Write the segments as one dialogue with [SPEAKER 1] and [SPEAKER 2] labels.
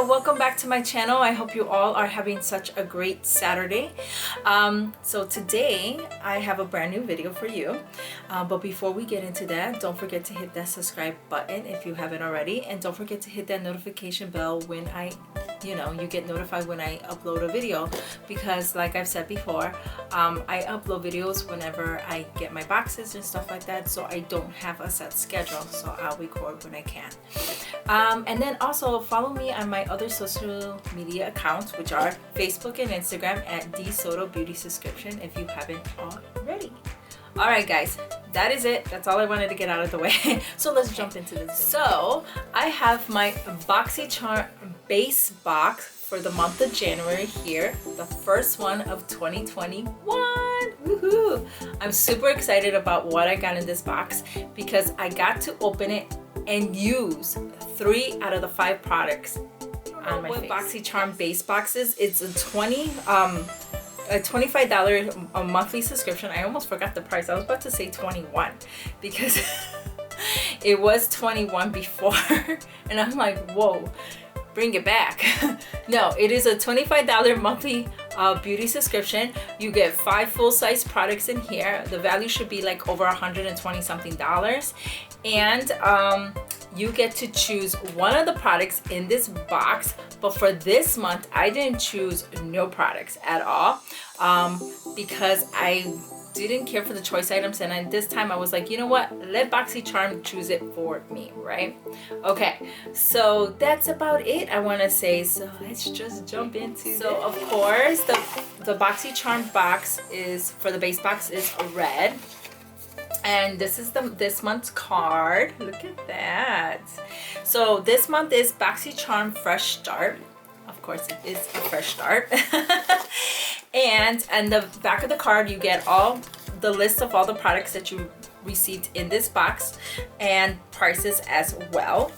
[SPEAKER 1] welcome back to my channel. I hope you all are having such a great Saturday. So today I have a brand new video for you, but before we get into that, don't forget to hit that subscribe button if you haven't already, and don't forget to hit that notification bell when you get notified when I upload a video, because like I've said before, I upload videos whenever I get my boxes and stuff like that, so I don't have a set schedule, so I'll record when I can. And then also follow me on my other social media accounts, which are Facebook and Instagram at DSoto Beauty Subscription if you haven't already. Alright guys, that is it. That's all I wanted to get out of the way. So let's jump into this. So I have my BoxyCharm base box for the month of January here, the first one of 2021. Woohoo! I'm super excited about what I got in this box because I got to open it and use 3 out of the 5 products on my face. BoxyCharm base boxes. It's a $25 a monthly subscription. I almost forgot the price. I was about to say 21 because it was 21 before, and I'm like, whoa, bring it back. No, it is a $25 monthly beauty subscription. You get 5 full-size products in here. The value should be like over $120 something, and you get to choose one of the products in this box. But for this month, I didn't choose no products at all because I didn't care for the choice items, and this time I was like, you know what, let BoxyCharm choose it for me, right? Okay, so that's about it I want to say, so let's just jump into it. So of course the BoxyCharm box is, for the base box, is red, and this is this month's card. Look at that. So this month is BoxyCharm Fresh Start. Of course it is a fresh start. And the back of the card you get all the list of all the products that you received in this box and prices as well.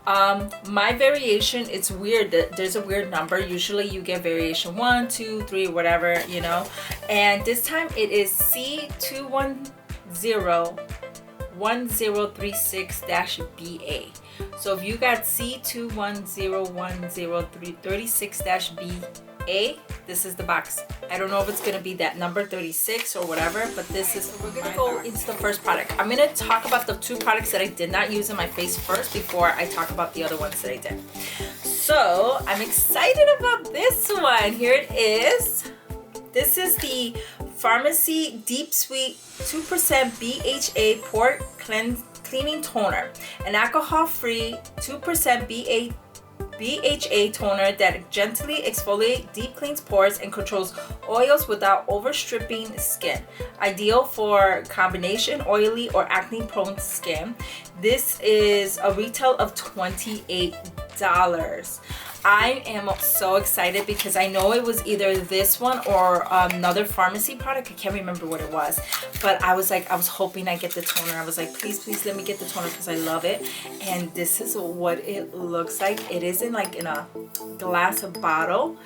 [SPEAKER 1] My variation, it's weird that there's a weird number. Usually you get variation 1, 2, 3, whatever, you know, and this time it is C2101036-BA. So if you got C2101036-BA, this is the box. I don't know if it's gonna be that number 36 or whatever, but this is, we're gonna go into the first product. I'm gonna talk about the 2 products that I did not use in my face first before I talk about the other ones that I did. So I'm excited about this one. Here it is. This is the Pharmacy Deep Sweet 2% BHA Pore Cleaning Toner, an alcohol-free 2% BHA toner that gently exfoliates, deep cleans pores, and controls oils without overstripping skin. Ideal for combination oily or acne-prone skin. This is a retail of $28. I am so excited because I know it was either this one or another pharmacy product. I can't remember what it was, but I was hoping I get the toner. I was like, please let me get the toner because I love it. And this is what it looks like. It is in a glass bottle.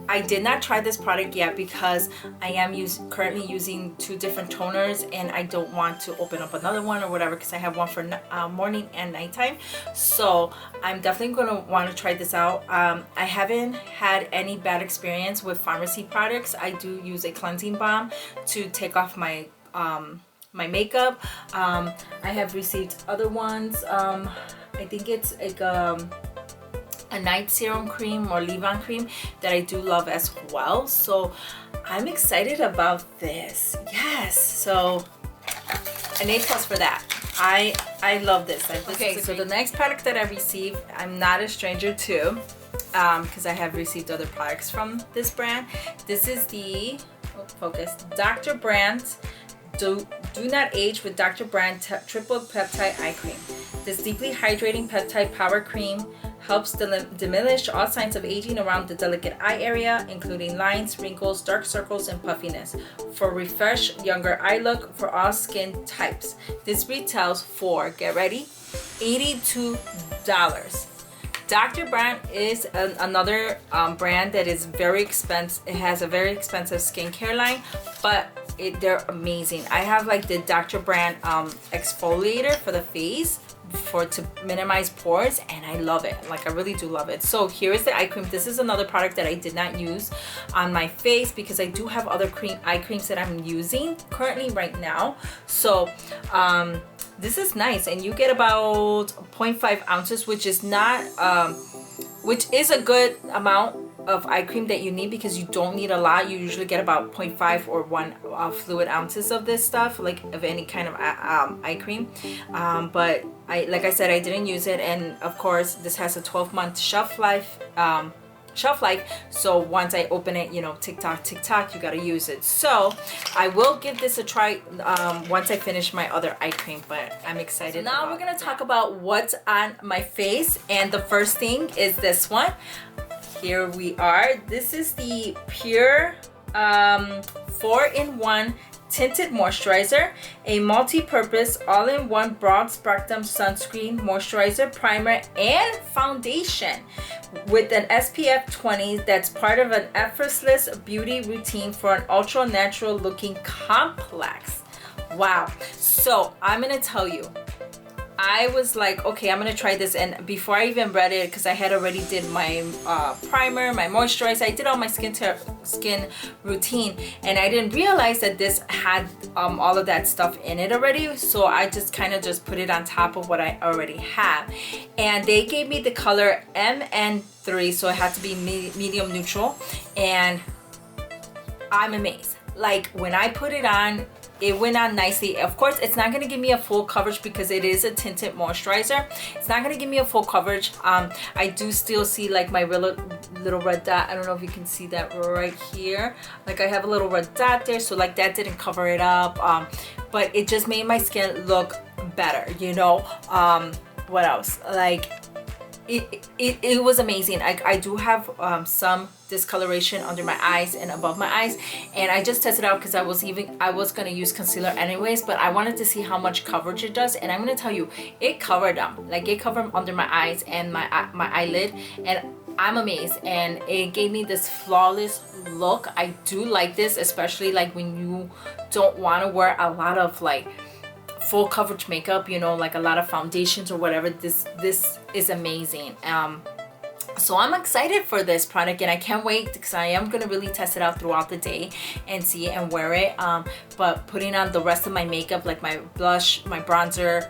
[SPEAKER 1] I did not try this product yet because I am currently using 2 different toners, and I don't want to open up another one or whatever because I have one for morning and nighttime. So I'm definitely going to want to try this out. I haven't had any bad experience with pharmacy products. I do use a cleansing balm to take off my my makeup. I have received other ones. I think it's like a night serum cream or leave-on cream that I do love as well. So I'm excited about this. Yes, so an A+ for that. I love this. Okay, so the next product that I received, I'm not a stranger to, because I have received other products from this brand. This is the Dr. Brandt Do Not Age with Dr. Brandt Triple Peptide Eye Cream. This deeply hydrating peptide power cream helps diminish all signs of aging around the delicate eye area, including lines, wrinkles, dark circles, and puffiness, for a refreshed, younger eye look for all skin types. This retails for, get ready, $82. Dr. Brandt is another brand that is very expensive. It has a very expensive skincare line, but they're amazing. I have like the Dr. Brandt exfoliator for the face, to minimize pores, and I love it. Like, I really do love it. So here is the eye cream. This is another product that I did not use on my face because I do have other eye creams that I'm using currently right now. So this is nice, and you get about 0.5 ounces, which is not which is a good amount of eye cream that you need, because you don't need a lot. You usually get about 0.5 or 1 fluid ounces of this stuff, like of any kind of eye cream. But like I said, I didn't use it, and of course this has a 12-month shelf life. So once I open it, you know, tick tock, you gotta use it. So I will give this a try once I finish my other eye cream, but I'm excited. So now we're gonna talk about what's on my face, and the first thing is this one. Here we are. This is the Pure 4-in-1 tinted moisturizer, a multi-purpose all-in-one broad spectrum sunscreen, moisturizer, primer, and foundation with an SPF 20 that's part of an effortless beauty routine for an ultra natural looking complex. Wow. So I'm gonna tell you, I was like, okay, I'm gonna try this, and before I even read it, because I had already did my primer, my moisturizer, I did all my skin routine, and I didn't realize that this had all of that stuff in it already. So I just kind of just put it on top of what I already have, and they gave me the color MN3, so it had to be medium neutral, and I'm amazed. Like, when I put it on, it went on nicely. Of course, it's not going to give me a full coverage because it is a tinted moisturizer. It's not going to give me a full coverage. I do still see like my little red dot. I don't know if you can see that right here. Like, I have a little red dot there, so like that didn't cover it up. But it just made my skin look better, you know. What else? Like, it was amazing. I do have some discoloration under my eyes and above my eyes, and I just tested out because I was gonna use concealer anyways, but I wanted to see how much coverage it does, and I'm gonna tell you, it covered them. Like, it covered under my eyes and my eyelid, and I'm amazed, and it gave me this flawless look. I do like this, especially like when you don't want to wear a lot of like full coverage makeup, you know, like a lot of foundations or whatever. This is amazing. So I'm excited for this product, and I can't wait because I am gonna really test it out throughout the day and see it and wear it. But putting on the rest of my makeup, like my blush, my bronzer,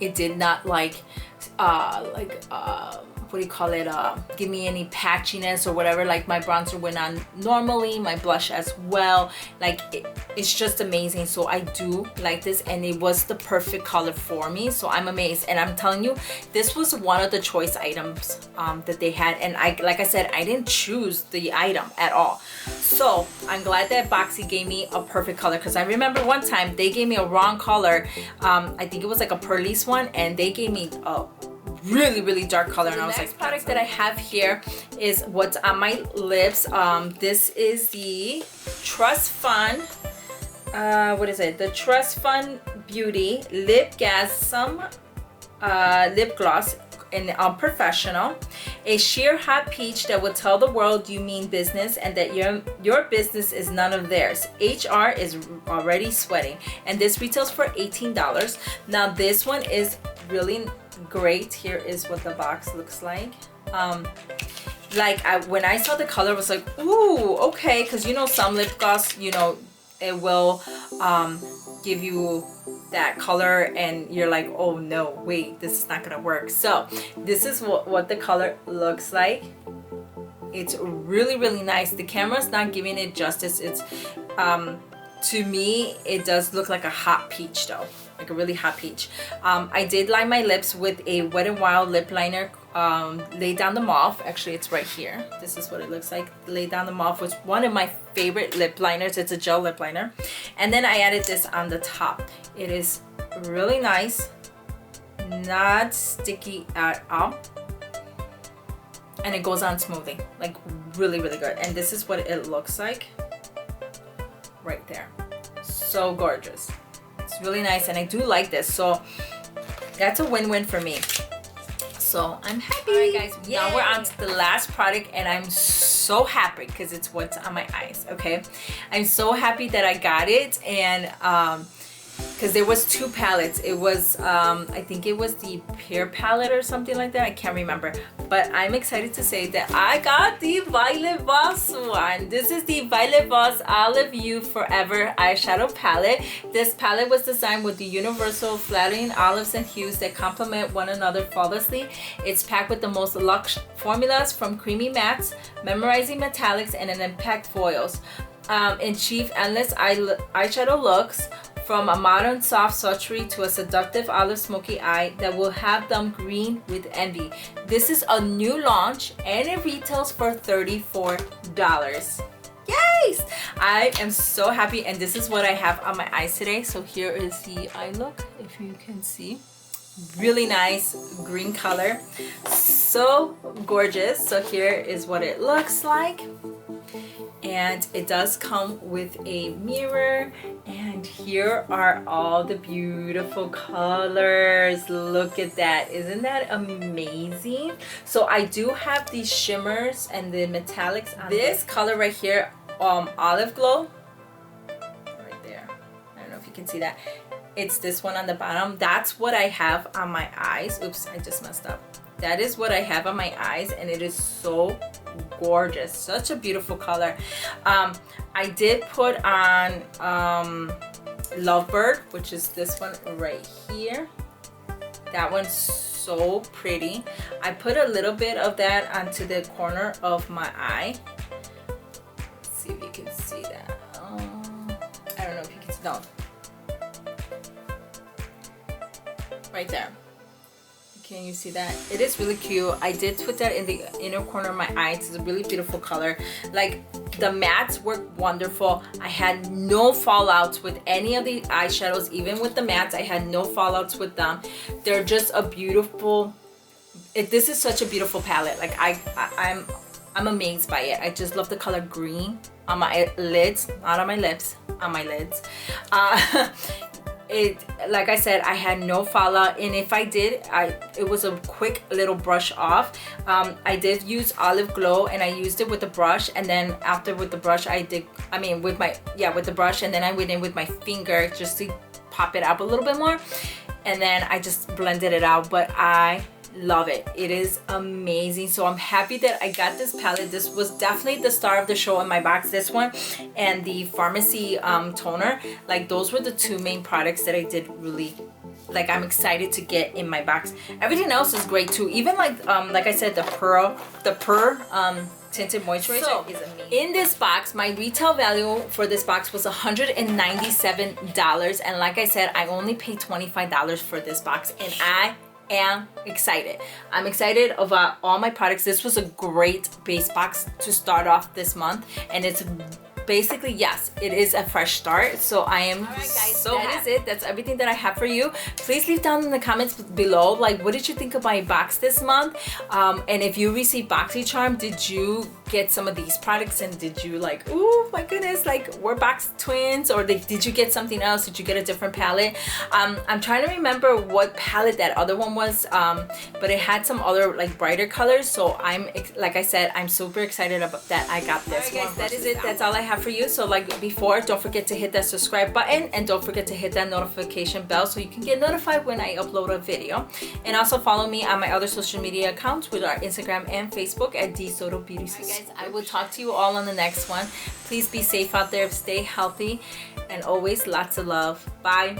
[SPEAKER 1] it did not what do you call it, give me any patchiness or whatever. Like, my bronzer went on normally, my blush as well. Like, it's just amazing. So I do like this, and it was the perfect color for me, so I'm amazed. And I'm telling you, this was one of the choice items that they had, and like I said, I didn't choose the item at all. So I'm glad that Boxy gave me a perfect color, because I remember one time they gave me a wrong color. I think it was like a Perlice one, and they gave me a really dark color, and I was like, the next product that I have here is what's on my lips. This is the Trust Fund, what is it, the Trust Fund Beauty Lipgasm lip gloss in Professional, a sheer hot peach that will tell the world you mean business and that your business is none of theirs. HR is already sweating, and this retails for $18. Now this one is really great. Here is what the box looks like. When I saw the color, I was like, ooh, okay, because you know, some lip gloss, you know, it will give you that color, and you're like, oh no, wait, this is not gonna work. So this is what the color looks like. It's really nice. The camera's not giving it justice. It's to me, it does look like a hot peach though, like a really hot peach. I did line my lips with a Wet n Wild lip liner, Lay Down the Mauve. Actually, it's right here. This is what it looks like. Lay Down the Mauve was one of my favorite lip liners. It's a gel lip liner. And then I added this on the top. It is really nice, not sticky at all, and it goes on smoothly, like really good. And this is what it looks like right there. So gorgeous. It's really nice, and I do like this, so that's a win-win for me. So I'm happy. All right, guys, now we're on to the last product, and I'm so happy because it's what's on my eyes. Okay, I'm so happy that I got it, and because there was 2 palettes. It was I think it was the pear palette or something like that. I can't remember, but I'm excited to say that I got the Violet Voss one. This is the Violet Voss Olive You Forever eyeshadow palette. This palette was designed with the universal flattering olives and hues that complement one another flawlessly. It's packed with the most luxe formulas, from creamy mattes, memorizing metallics, and an impact foils. Achieve endless eyeshadow looks, from a modern soft sultry to a seductive olive smoky eye that will have them green with envy. This is a new launch and it retails for $34. Yes! I am so happy, and this is what I have on my eyes today. So here is the eye look, if you can see. Really nice green color, so gorgeous. So here is what it looks like, and it does come with a mirror, and here are all the beautiful colors. Look at that, isn't that amazing? So I do have these shimmers and the metallics on this color right here, Olive Glow, right there. I don't know if you can see that. It's this one on the bottom. That's what I have on my eyes. Oops, I just messed up. That is what I have on my eyes, and it is so gorgeous. Such a beautiful color. I did put on Lovebird, which is this one right here. That one's so pretty. I put a little bit of that onto the corner of my eye. Let's see if you can see that. I don't know if you can see. No. Right there. Can you see that? It is really cute. I did put that in the inner corner of my eye. It's a really beautiful color. Like, the mattes work wonderful. I had no fallouts with any of the eyeshadows. Even with the mattes, I had no fallouts with them. They're just a beautiful, this is such a beautiful palette. Like, I'm amazed by it. I just love the color green on my lids, not on my lips, on my lids. Like I said, I had no fallout, and if I did, it was a quick little brush off. I did use Olive Glow, and I used it with the brush, and then after with the brush with the brush, and then I went in with my finger just to pop it up a little bit more, and then I just blended it out. But I love it. It is amazing. So I'm happy that I got this palette. This was definitely the star of the show in my box. This one and the Pharmacy toner, like, those were the 2 main products that I did really, like, I'm excited to get in my box. Everything else is great too. Even like I said, the Purr tinted moisturizer is amazing. In this box, my retail value for this box was $197, and like I said, I only paid $25 for this box, and I am excited. I'm excited about all my products. This was a great base box to start off this month, and it's basically, yes, it is a fresh start. So I am so happy. That is it. That's everything that I have for you. Please leave down in the comments below, like, what did you think of my box this month? And if you received BoxyCharm, did you get some of these products, and did you like, oh my goodness, like, we're box twins, or did you get something else? Did you get a different palette? I'm trying to remember what palette that other one was, but it had some other like brighter colors. So like I said, I'm super excited about that. I got this one. Guys, that is it. That's all I have for you. So like before, don't forget to hit that subscribe button, and don't forget to hit that notification bell so you can get notified when I upload a video. And also follow me on my other social media accounts, which are Instagram and Facebook at DSoto Beauty. Alright guys, I will talk to you all on the next one. Please be safe out there, stay healthy, and always lots of love. Bye.